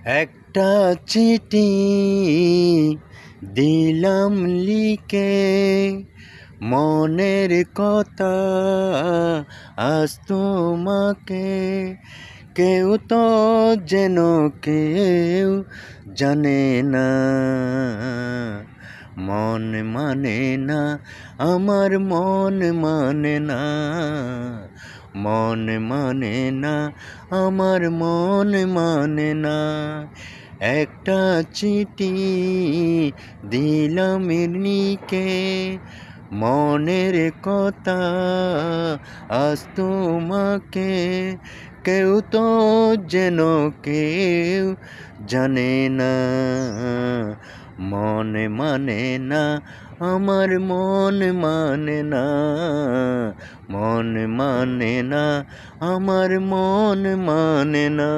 একটা চিঠি দিলাম লিখে, মনের কথা আজ তোমাকে। কেউ তো যেন কেউ জানে না, মন মানে না, আমার মন মানে না, মন মানে না, আমার মন মানে না। একটা চিঠি দিলাম লিখে, মনের কথা আজ তোমাকে। কেউ তো যেন কেউ জানে না, মন মানে না, আমার মন মানে না, মন মানে না, আমার মন মানে না।